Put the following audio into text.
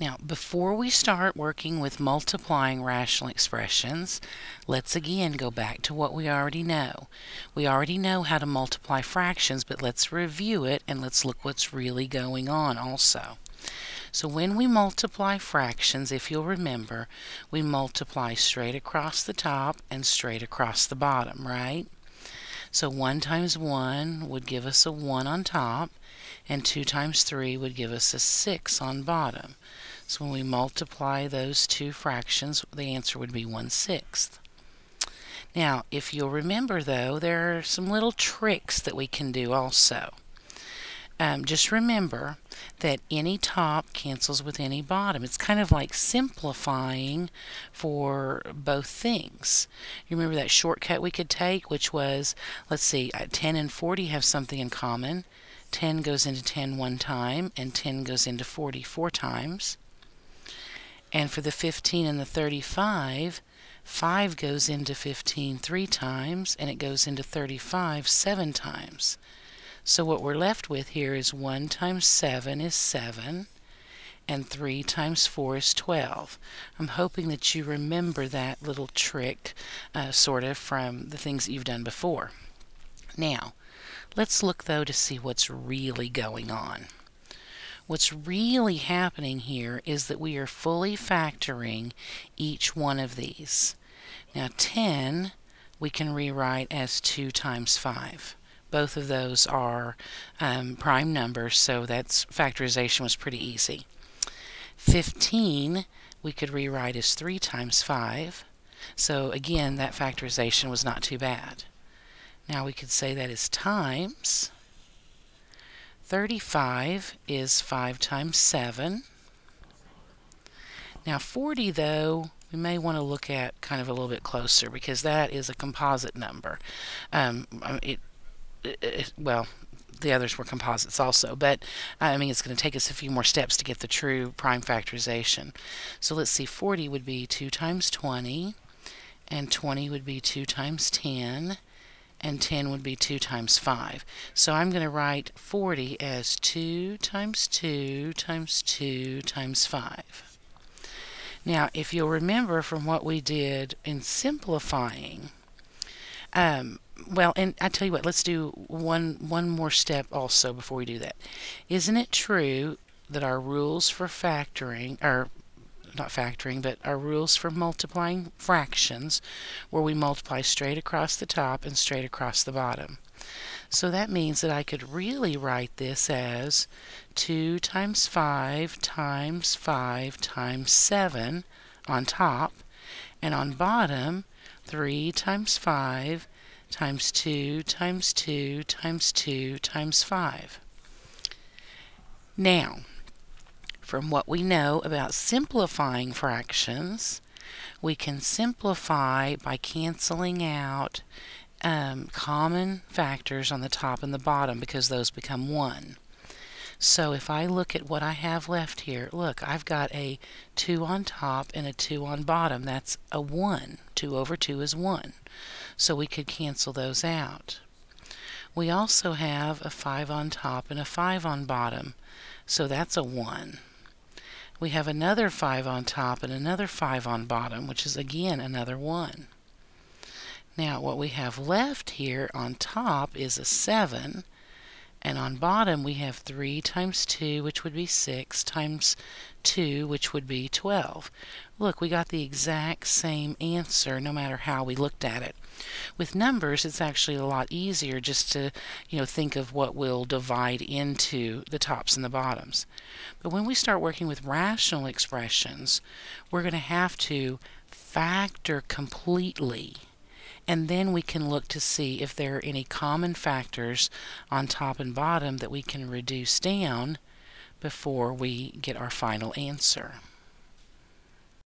Now, before we start working with multiplying rational expressions, let's again go back to what we already know. We already know how to multiply fractions, but let's review it and let's look what's really going on also. So when we multiply fractions, if you'll remember, we multiply straight across the top and straight across the bottom, right? So 1 times 1 would give us a 1 on top, and 2 times 3 would give us a 6 on bottom. So when we multiply those two fractions, the answer would be 1/6. Now, if you'll remember, though, there are some little tricks that we can do also. Just remember that any top cancels with any bottom. It's kind of like simplifying for both things. You remember that shortcut we could take, which was, let's see, 10 and 40 have something in common. 10 goes into 10 one time, and 10 goes into 40 4 times. And for the 15 and the 35, 5 goes into 15 3 times, and it goes into 35 7 times. So what we're left with here is 1 times 7 is 7, and 3 times 4 is 12. I'm hoping that you remember that little trick sort of from the things that you've done before. Now, let's look though to see what's really going on. What's really happening here is that we are fully factoring each one of these. Now 10 we can rewrite as 2 times 5. Both of those are prime numbers, so that's factorization was pretty easy. 15 we could rewrite as 3 times 5. So again, that factorization was not too bad. Now we could say that is times. 35 is 5 times 7. Now 40, though, we may want to look at kind of a little bit closer because that is a composite number. Well, the others were composites also, but I mean it's going to take us a few more steps to get the true prime factorization. So let's see, 40 would be 2 times 20, and 20 would be 2 times 10, and 10 would be 2 times 5. So I'm going to write 40 as 2 times 2 times 2 times 5. Now, if you'll remember from what we did in simplifying, well, and I tell you what, let's do one more step also before we do that. Isn't it true that our rules for factoring, or not factoring, but our rules for multiplying fractions, where we multiply straight across the top and straight across the bottom? So that means that I could really write this as 2 times 5 times 5 times 7 on top, and on bottom 3 times 5 times 2 times 2 times 2 times 5. Now, from what we know about simplifying fractions, we can simplify by canceling out common factors on the top and the bottom because those become 1. So if I look at what I have left here, look, I've got a 2 on top and a 2 on bottom. That's a 1. 2 over 2 is 1. So we could cancel those out. We also have a 5 on top and a 5 on bottom. So that's a 1. We have another 5 on top and another 5 on bottom, which is again another 1. Now what we have left here on top is a 7, and on bottom we have 3 times 2, which would be 6, times 2, which would be 12. Look, we got the exact same answer no matter how we looked at it. With numbers, it's actually a lot easier just to, think of what will divide into the tops and the bottoms. But when we start working with rational expressions, we're going to have to factor completely. And then we can look to see if there are any common factors on top and bottom that we can reduce down before we get our final answer.